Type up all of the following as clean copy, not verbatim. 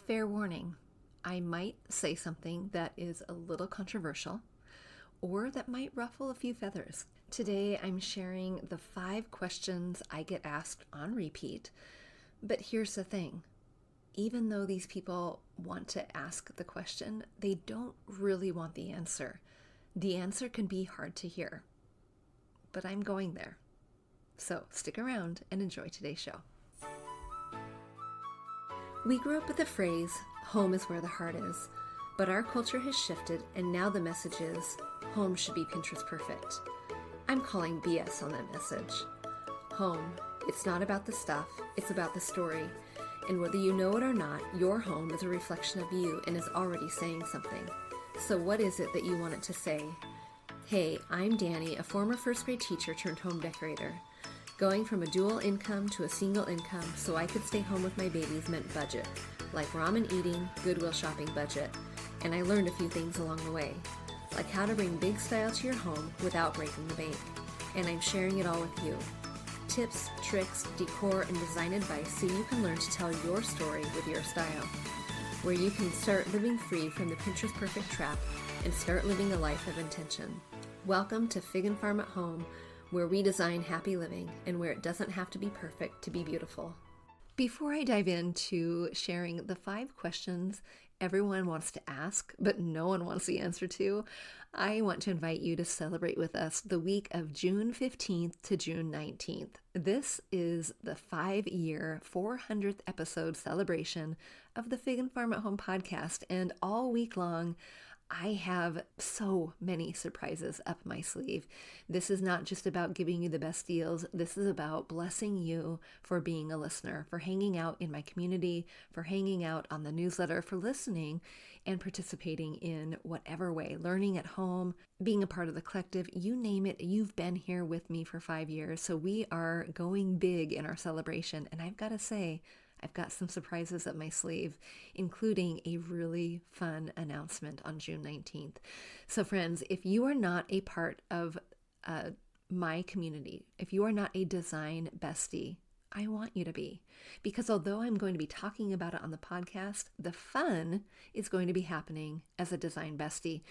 Fair warning, I might say something that is a little controversial or that might ruffle a few feathers. Today I'm sharing the 5 questions I get asked on repeat, but here's the thing. Even though these people want to ask the question, they don't really want the answer. The answer can be hard to hear, but I'm going there. So stick around and enjoy today's show. We grew up with the phrase, home is where the heart is, but our culture has shifted and now the message is, home should be Pinterest perfect. I'm calling BS on that message. Home, it's not about the stuff, it's about the story. And whether you know it or not, your home is a reflection of you and is already saying something. So what is it that you want it to say? Hey, I'm Danny, a former first grade teacher turned home decorator. Going from a dual income to a single income so I could stay home with my babies meant budget, like ramen eating, Goodwill shopping budget. And I learned a few things along the way, like how to bring big style to your home without breaking the bank. And I'm sharing it all with you. Tips, tricks, decor, and design advice so you can learn to tell your story with your style, where you can start living free from the Pinterest perfect trap and start living a life of intention. Welcome to Fig and Farm at Home, where we design happy living and where it doesn't have to be perfect to be beautiful. Before I dive into sharing the 5 questions everyone wants to ask, but no one wants the answer to, I want to invite you to celebrate with us the week of June 15th to June 19th. This is the 5-year, 400th episode celebration of the Fig and Farm at Home podcast, and all week long, I have so many surprises up my sleeve. This is not just about giving you the best deals. This is about blessing you for being a listener, for hanging out in my community, for hanging out on the newsletter, for listening and participating in whatever way, learning at home, being a part of the collective, you name it. You've been here with me for 5 years. So we are going big in our celebration. And I've got to say, I've got some surprises up my sleeve, including a really fun announcement on June 19th. So friends, if you are not a part of my community, if you are not a design bestie, I want you to be. Because although I'm going to be talking about it on the podcast, the fun is going to be happening as a design bestie.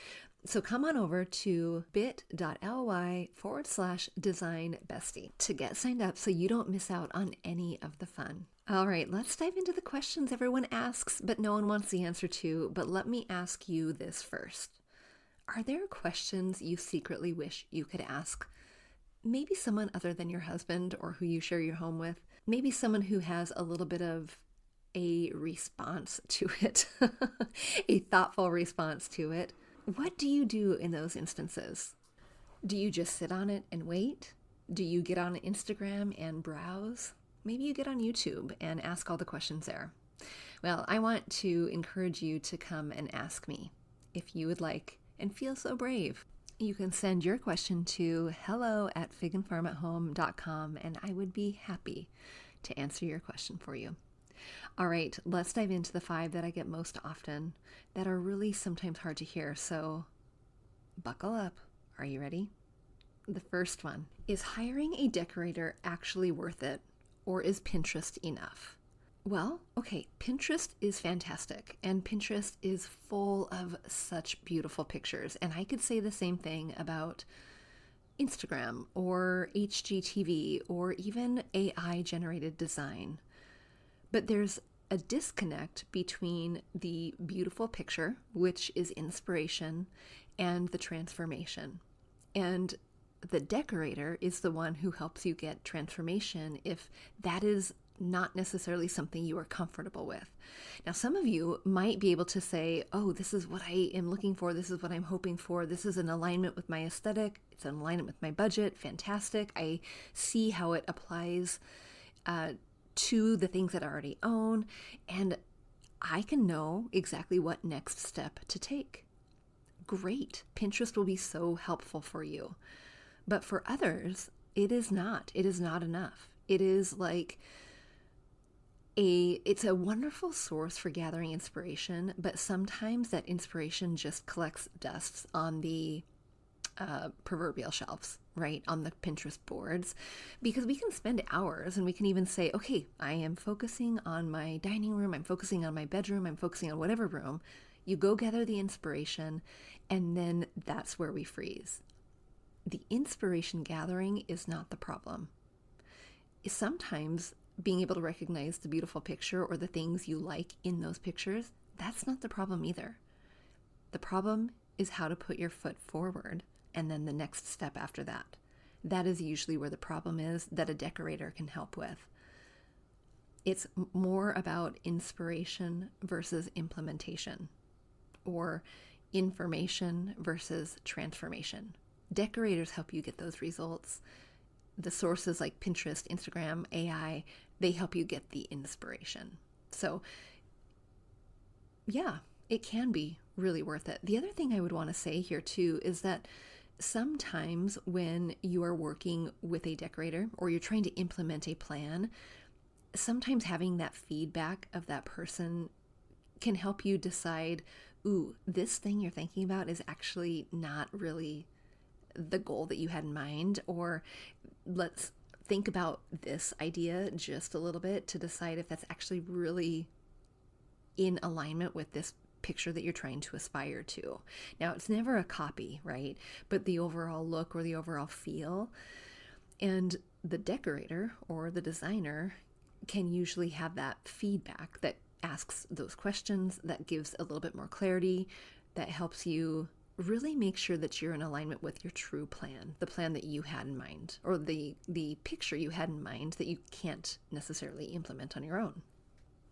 So come on over to bit.ly/design bestie to get signed up so you don't miss out on any of the fun. All right, let's dive into the questions everyone asks, but no one wants the answer to. But let me ask you this first. Are there questions you secretly wish you could ask? Maybe someone other than your husband or who you share your home with. Maybe someone who has a little bit of a response to it, a thoughtful response to it. What do you do in those instances? Do you just sit on it and wait? Do you get on Instagram and browse? Maybe you get on YouTube and ask all the questions there. Well, I want to encourage you to come and ask me if you would like and feel so brave. You can send your question to hello@figandfarmathome.com and I would be happy to answer your question for you. All right, let's dive into the 5 that I get most often that are really sometimes hard to hear. So buckle up. Are you ready? The first one is, hiring a decorator actually worth it? Or is Pinterest enough? Well, okay, Pinterest is fantastic, and Pinterest is full of such beautiful pictures. And I could say the same thing about Instagram or HGTV or even AI-generated design. But there's a disconnect between the beautiful picture, which is inspiration, and the transformation. And the decorator is the one who helps you get transformation if that is not necessarily something you are comfortable with. Now, some of you might be able to say, oh, this is what I am looking for. This is what I'm hoping for. This is in alignment with my aesthetic. It's in alignment with my budget. Fantastic. I see how it applies to the things that I already own. And I can know exactly what next step to take. Great. Pinterest will be so helpful for you. But for others, it is not. It is not enough. It is like it's a wonderful source for gathering inspiration, but sometimes that inspiration just collects dust on the proverbial shelves, right, on the Pinterest boards, because we can spend hours and we can even say, okay, I am focusing on my dining room, I'm focusing on my bedroom, I'm focusing on whatever room. You go gather the inspiration, and then that's where we freeze. The inspiration gathering is not the problem. Sometimes being able to recognize the beautiful picture or the things you like in those pictures, that's not the problem either. The problem is how to put your foot forward and then the next step after that. That is usually where the problem is that a decorator can help with. It's more about inspiration versus implementation, or information versus transformation. Decorators help you get those results. The sources like Pinterest, Instagram, AI, they help you get the inspiration. So yeah, it can be really worth it. The other thing I would want to say here too is that sometimes when you are working with a decorator or you're trying to implement a plan, sometimes having that feedback of that person can help you decide, ooh, this thing you're thinking about is actually not really the goal that you had in mind, or let's think about this idea just a little bit to decide if that's actually really in alignment with this picture that you're trying to aspire to. Now, it's never a copy, right? But the overall look or the overall feel. And the decorator or the designer can usually have that feedback that asks those questions, that gives a little bit more clarity, that helps you really make sure that you're in alignment with your true plan, the plan that you had in mind, or the picture you had in mind that you can't necessarily implement on your own.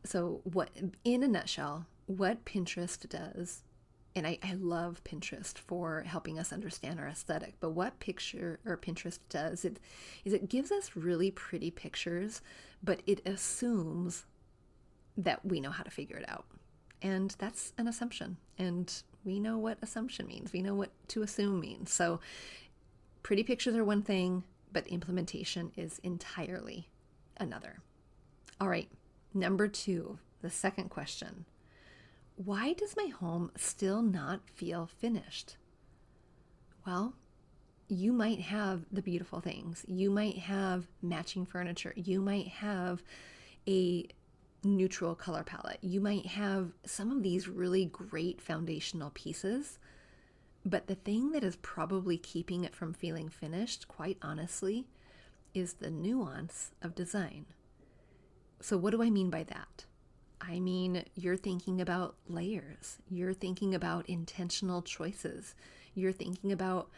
So what, in a nutshell, what Pinterest does, and I love Pinterest for helping us understand our aesthetic, but what Pinterest does is it gives us really pretty pictures, but it assumes that we know how to figure it out. And that's an assumption. And we know what assumption means. We know what to assume means. So pretty pictures are one thing, but implementation is entirely another. All right, number 2, the second question. Why does my home still not feel finished? Well, you might have the beautiful things. You might have matching furniture. You might have a neutral color palette. You might have some of these really great foundational pieces, but the thing that is probably keeping it from feeling finished, quite honestly, is the nuance of design. So what do I mean by that? I mean, you're thinking about layers. You're thinking about intentional choices. You're thinking about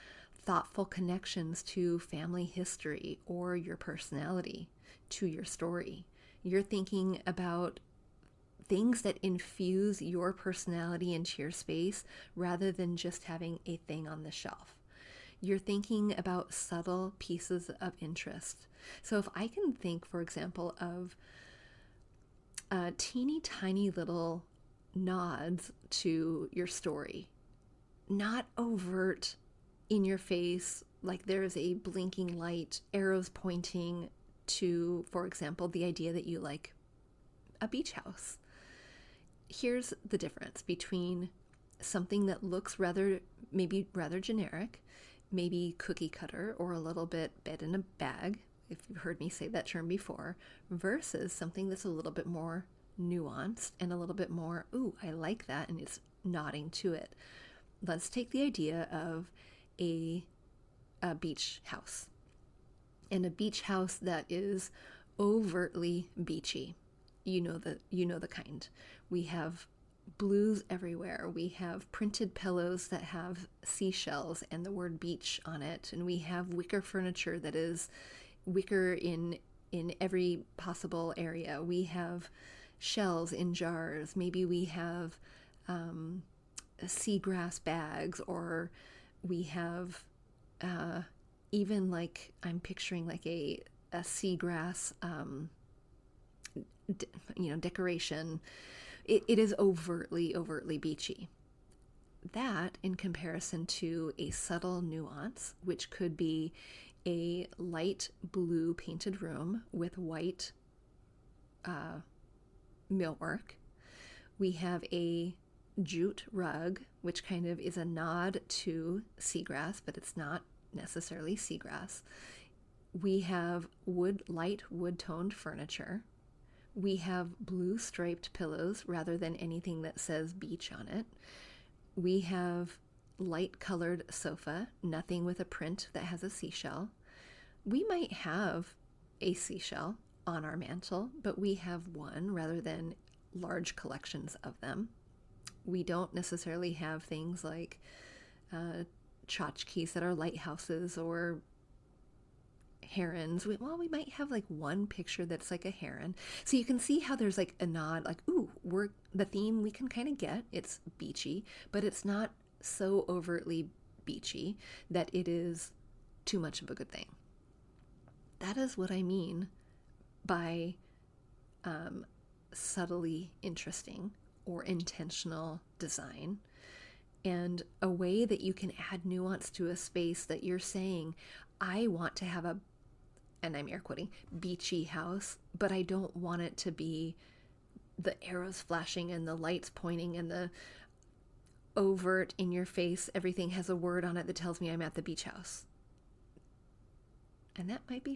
thoughtful connections to family history or your personality, to your story. You're thinking about things that infuse your personality into your space rather than just having a thing on the shelf. You're thinking about subtle pieces of interest. So if I can think, for example, of teeny tiny little nods to your story, not overt in your face, like there's a blinking light, arrows pointing to, for example, the idea that you like a beach house. Here's the difference between something that looks maybe rather generic, maybe cookie cutter or a little bit bed in a bag, if you've heard me say that term before, versus something that's a little bit more nuanced and a little bit more, ooh, I like that, and it's nodding to it. Let's take the idea of a beach house. And a beach house that is overtly beachy. You know the kind. We have blues everywhere. We have printed pillows that have seashells and the word beach on it. And we have wicker furniture that is wicker in every possible area. We have shells in jars. Maybe we have seagrass bags, or we have even like, I'm picturing like a seagrass, decoration. It is overtly beachy. That in comparison to a subtle nuance, which could be a light blue painted room with white millwork. We have a jute rug, which kind of is a nod to seagrass, but it's not necessarily seagrass. We have light wood-toned furniture. We have blue striped pillows rather than anything that says beach on it. We have light colored sofa, nothing with a print that has a seashell. We might have a seashell on our mantle, but we have one rather than large collections of them. We don't necessarily have things like tchotchkes that are lighthouses or herons. We might have like one picture that's like a heron. So you can see how there's like a nod, like, ooh, the theme we can kind of get. It's beachy, but it's not so overtly beachy that it is too much of a good thing. That is what I mean by subtly interesting or intentional design, and a way that you can add nuance to a space that you're saying, I want to have a, and I'm air quoting, beachy house, but I don't want it to be the arrows flashing and the lights pointing and the overt in your face, everything has a word on it that tells me I'm at the beach house. And that might be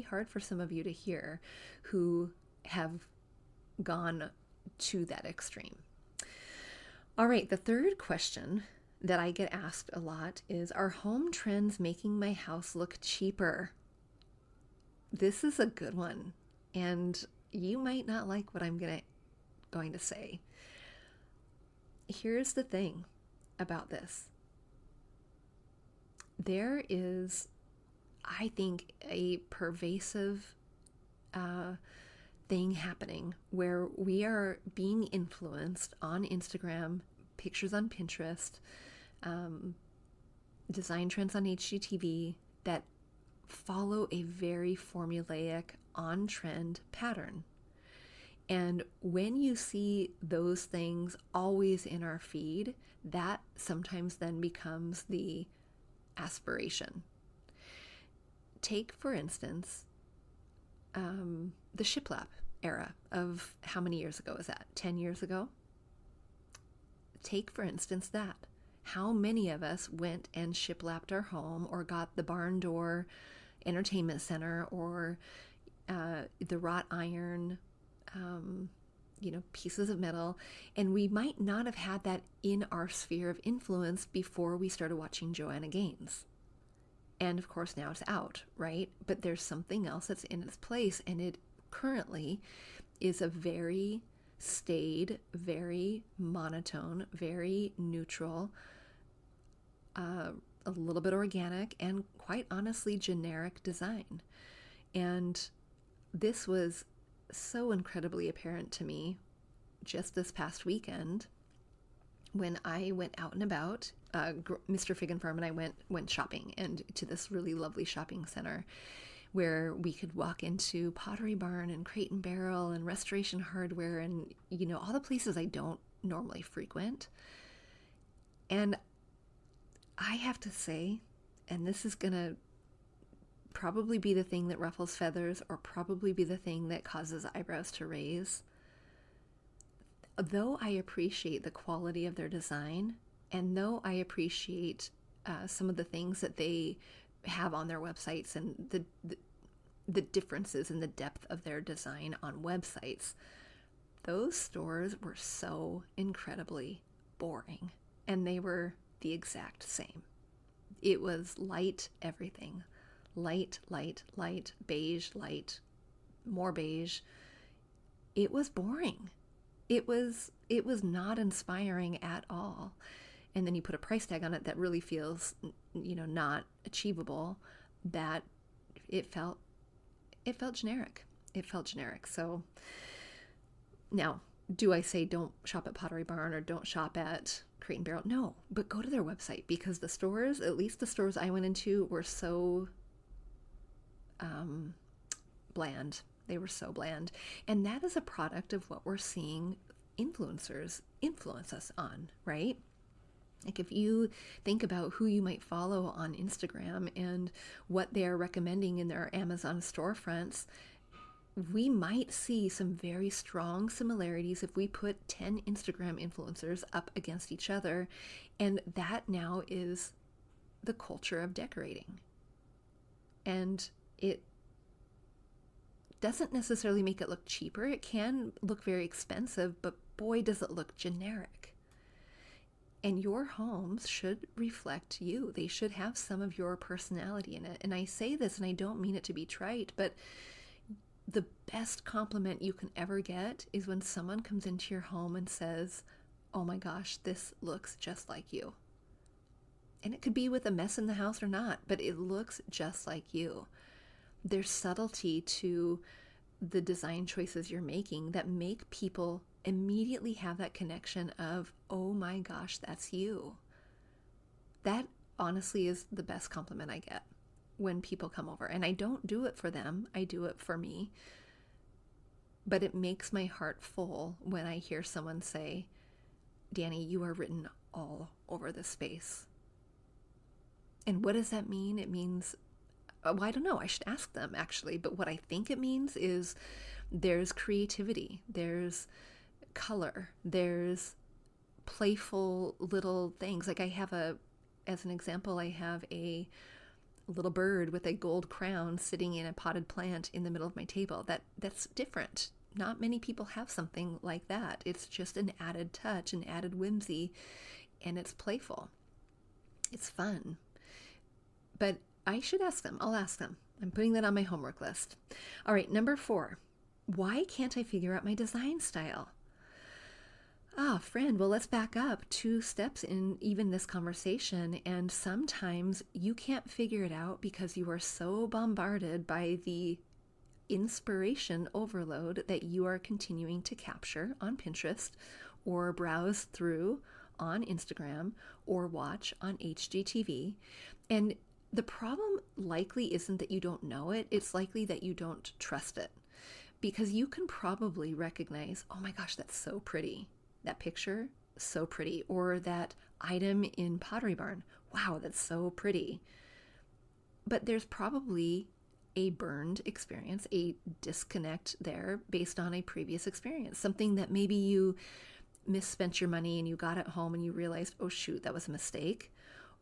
hard for some of you to hear who have gone to that extreme. All right, the third question that I get asked a lot is, are home trends making my house look cheaper? This is a good one, and you might not like what I'm going to say. Here's the thing about this. There is, I think, a pervasive thing happening where we are being influenced on Instagram, pictures on Pinterest, design trends on HGTV that follow a very formulaic, on-trend pattern. And when you see those things always in our feed, that sometimes then becomes the aspiration. Take, for instance, the shiplap era of how many years ago is that? 10 years ago? Take, for instance, that. How many of us went and shiplapped our home or got the barn door entertainment center or the wrought iron, pieces of metal, and we might not have had that in our sphere of influence before we started watching Joanna Gaines. And of course now it's out, right? But there's something else that's in its place, and it currently is a very staid, very monotone, very neutral, a little bit organic, and quite honestly generic design. And this was so incredibly apparent to me just this past weekend when I went out and about. Mr. Fig and Farm and I went shopping, and to this really lovely shopping center where we could walk into Pottery Barn and Crate and Barrel and Restoration Hardware and, all the places I don't normally frequent. And I have to say, and this is going to probably be the thing that ruffles feathers or probably be the thing that causes eyebrows to raise, though I appreciate the quality of their design, and though I appreciate some of the things that they have on their websites and the differences in the depth of their design on websites, those stores were so incredibly boring, and they were the exact same. It was light everything. Light, light, light, beige, light, more beige. It was boring. It was not inspiring at all. And then you put a price tag on it that really feels, not achievable, that it felt generic. It felt generic. So now, do I say don't shop at Pottery Barn or don't shop at Crate and Barrel? No, but go to their website, because the stores, at least the stores I went into, were so bland. They were so bland. And that is a product of what we're seeing influencers influence us on, right? Like if you think about who you might follow on Instagram and what they're recommending in their Amazon storefronts, we might see some very strong similarities if we put 10 Instagram influencers up against each other. And that now is the culture of decorating. And it doesn't necessarily make it look cheaper. It can look very expensive, but boy, does it look generic. And your homes should reflect you. They should have some of your personality in it. And I say this, and I don't mean it to be trite, but the best compliment you can ever get is when someone comes into your home and says, "Oh my gosh, this looks just like you." And it could be with a mess in the house or not, but it looks just like you. There's subtlety to the design choices you're making that make people immediately have that connection of, "Oh my gosh, that's you." That honestly is the best compliment I get when people come over. And I don't do it for them, I do it for me. But it makes my heart full when I hear someone say, "Danny, you are written all over this space." And what does that mean? It means, well, I don't know, I should ask them actually, but what I think it means is there's creativity, there's color, there's playful little things. Like as an example, I have a little bird with a gold crown sitting in a potted plant in the middle of my table. That's different. Not many people have something like that. It's just an added touch, an added whimsy, and it's playful. It's fun. But I should ask them. I'll ask them. I'm putting that on my homework list. All right, number 4. Why can't I figure out my design style? Friend, well, let's back up 2 steps in even this conversation. And sometimes you can't figure it out because you are so bombarded by the inspiration overload that you are continuing to capture on Pinterest or browse through on Instagram or watch on HGTV. And the problem likely isn't that you don't know it. It's likely that you don't trust it, because you can probably recognize, "Oh my gosh, that's so pretty. That picture, so pretty." Or that item in Pottery Barn, "Wow, that's so pretty." But there's probably a burned experience, a disconnect there based on a previous experience. Something that maybe you misspent your money and you got it home and you realized, "Oh shoot, that was a mistake."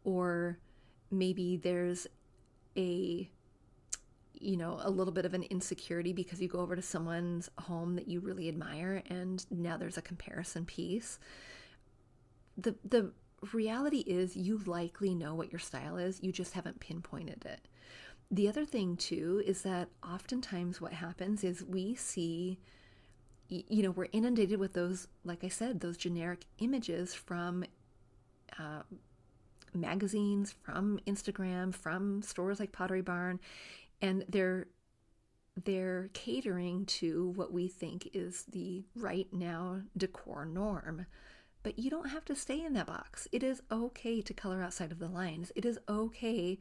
Or maybe there's a little bit of an insecurity because you go over to someone's home that you really admire and now there's a comparison piece. The reality is you likely know what your style is, you just haven't pinpointed it. The other thing too is that oftentimes what happens is we see, we're inundated with those, like I said, those generic images from magazines, from Instagram, from stores like Pottery Barn, and they're catering to what we think is the right now decor norm. But you don't have to stay in that box. It is okay to color outside of the lines. It is okay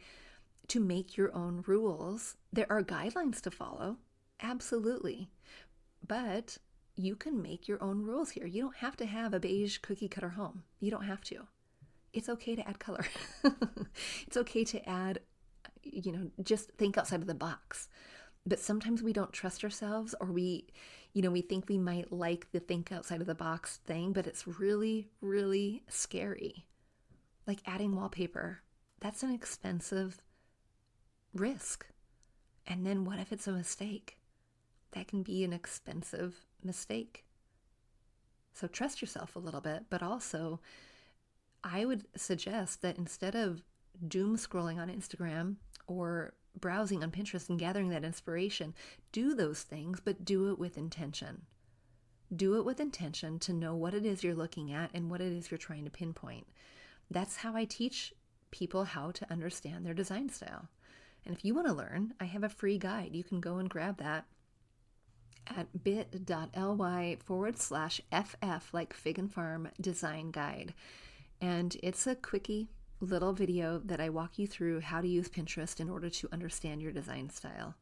to make your own rules. There are guidelines to follow, absolutely. But you can make your own rules here. You don't have to have a beige cookie cutter home. You don't have to. It's okay to add color. It's okay to add, just think outside of the box. But sometimes we don't trust ourselves, or we think we might like the think outside of the box thing, but it's really, really scary. Like adding wallpaper, that's an expensive risk. And then what if it's a mistake? That can be an expensive mistake. So trust yourself a little bit, but also I would suggest that instead of doom scrolling on Instagram or browsing on Pinterest and gathering that inspiration, do those things, but do it with intention. Do it with intention to know what it is you're looking at and what it is you're trying to pinpoint. That's how I teach people how to understand their design style. And if you want to learn, I have a free guide. You can go and grab that at bit.ly/FF, like Fig and Farm Design Guide. And it's a quickie little video that I walk you through how to use Pinterest in order to understand your design style.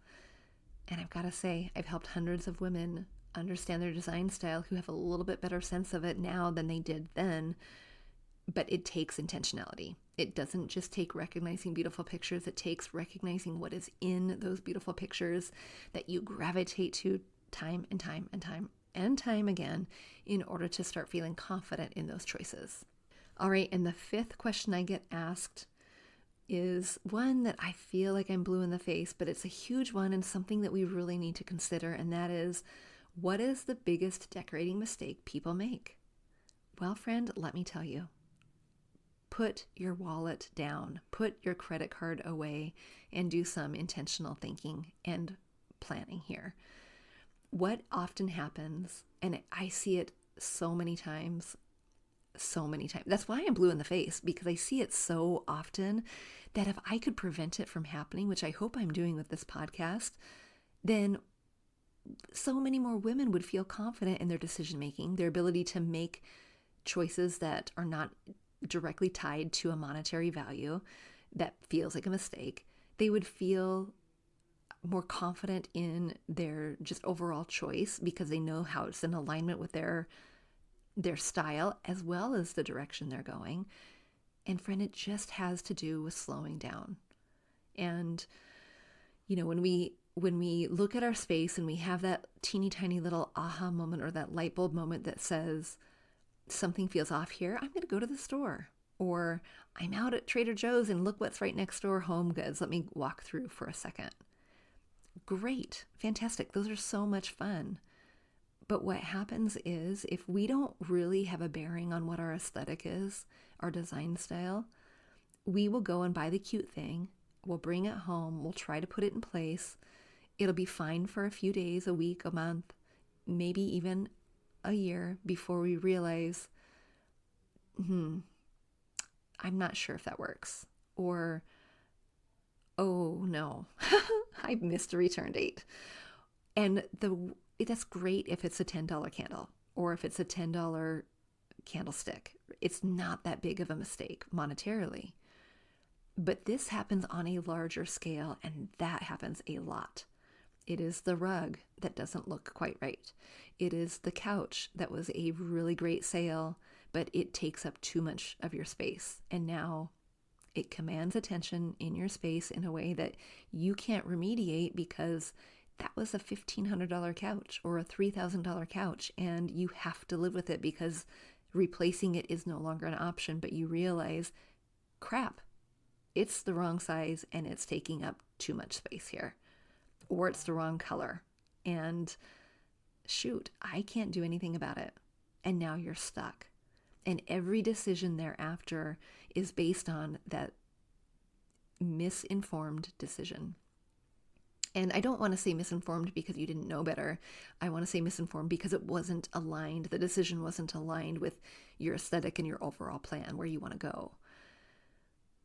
And I've got to say, I've helped hundreds of women understand their design style who have a little bit better sense of it now than they did then. But it takes intentionality. It doesn't just take recognizing beautiful pictures, it takes recognizing what is in those beautiful pictures that you gravitate to time and time and time and time again in order to start feeling confident in those choices. All right, and the fifth question I get asked is one that I feel like I'm blue in the face, but it's a huge one and something that we really need to consider, and that is, what is the biggest decorating mistake people make? Well, friend, let me tell you. Put your wallet down, put your credit card away, and do some intentional thinking and planning here. What often happens, and I see it so many times, that's why I'm blue in the face, because I see it so often that if I could prevent it from happening, which I hope I'm doing with this podcast, then so many more women would feel confident in their decision making, their ability to make choices that are not directly tied to a monetary value that feels like a mistake. They would feel more confident in their just overall choice because they know how it's in alignment with their style as well as the direction they're going. And friend, it just has to do with slowing down. And when we look at our space and we have that teeny tiny little aha moment or that light bulb moment that says, something feels off here, I'm going to go to the store. Or I'm out at Trader Joe's and look what's right next door, Home Goods. Let me walk through for a second. Great, fantastic. Those are so much fun. But what happens is if we don't really have a bearing on what our aesthetic is, our design style, we will go and buy the cute thing. We'll bring it home. We'll try to put it in place. It'll be fine for a few days, a week, a month, maybe even a year before we realize, I'm not sure if that works. Or, oh no, I missed a return date. And that's great if it's a $10 candle or if it's a $10 candlestick. It's not that big of a mistake monetarily. But this happens on a larger scale, and that happens a lot. It is the rug that doesn't look quite right. It is the couch that was a really great sale, but it takes up too much of your space. And now it commands attention in your space in a way that you can't remediate because that was a $1,500 couch or a $3,000 couch, and you have to live with it because replacing it is no longer an option. But you realize, crap, it's the wrong size and it's taking up too much space here. Or it's the wrong color. And shoot, I can't do anything about it. And now you're stuck. And every decision thereafter is based on that misinformed decision. And I don't want to say misinformed because you didn't know better. I want to say misinformed because it wasn't aligned. The decision wasn't aligned with your aesthetic and your overall plan, where you want to go.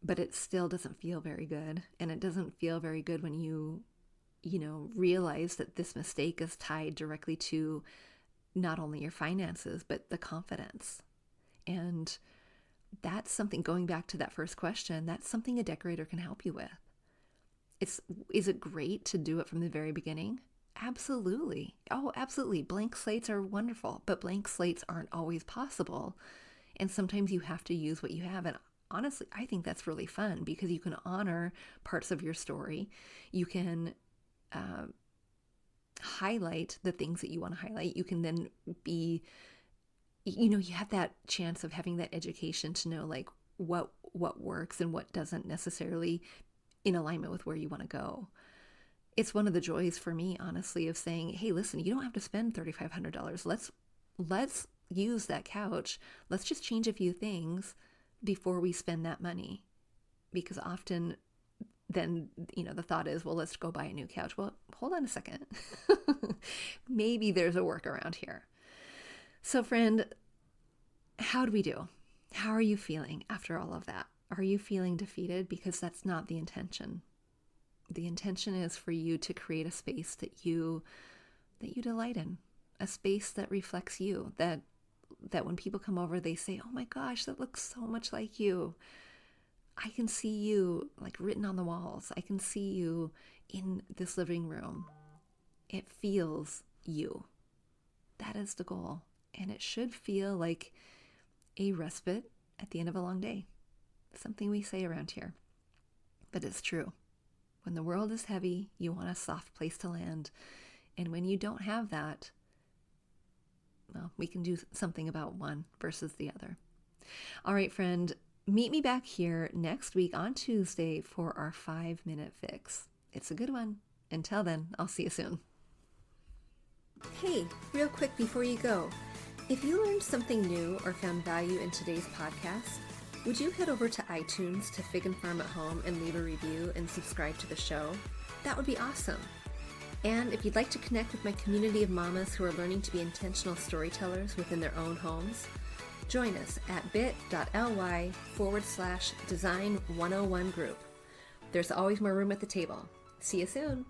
But it still doesn't feel very good. And it doesn't feel very good when you realize that this mistake is tied directly to not only your finances, but the confidence. And that's something, going back to that first question, that's something a decorator can help you with. Is it great to do it from the very beginning? Absolutely. Oh, absolutely. Blank slates are wonderful, but blank slates aren't always possible. And sometimes you have to use what you have. And honestly, I think that's really fun because you can honor parts of your story. You can highlight the things that you want to highlight. You can then be, you have that chance of having that education to know like what works and what doesn't necessarily in alignment with where you want to go. It's one of the joys for me, honestly, of saying, hey, listen, you don't have to spend $3,500. Let's use that couch. Let's just change a few things before we spend that money. Because often then, the thought is, well, let's go buy a new couch. Well, hold on a second. Maybe there's a workaround here. So friend, how do we do? How are you feeling after all of that? Are you feeling defeated? Because that's not the intention. The intention is for you to create a space that you delight in, a space that reflects you, that when people come over, they say, oh my gosh, that looks so much like you. I can see you like written on the walls. I can see you in this living room. It feels you. That is the goal. And it should feel like a respite at the end of a long day. something we say around here, but it's true. When the world is heavy, you want a soft place to land. And when you don't have that, well, we can do something about one versus the other. All right, friend, meet me back here next week on Tuesday for our 5-minute fix. It's a good one. Until then, I'll see you soon. Hey, real quick before you go, if you learned something new or found value in today's podcast, would you head over to iTunes to Fig and Farm at Home and leave a review and subscribe to the show? That would be awesome. And if you'd like to connect with my community of mamas who are learning to be intentional storytellers within their own homes, join us at bit.ly/design101 group. There's always more room at the table. See you soon.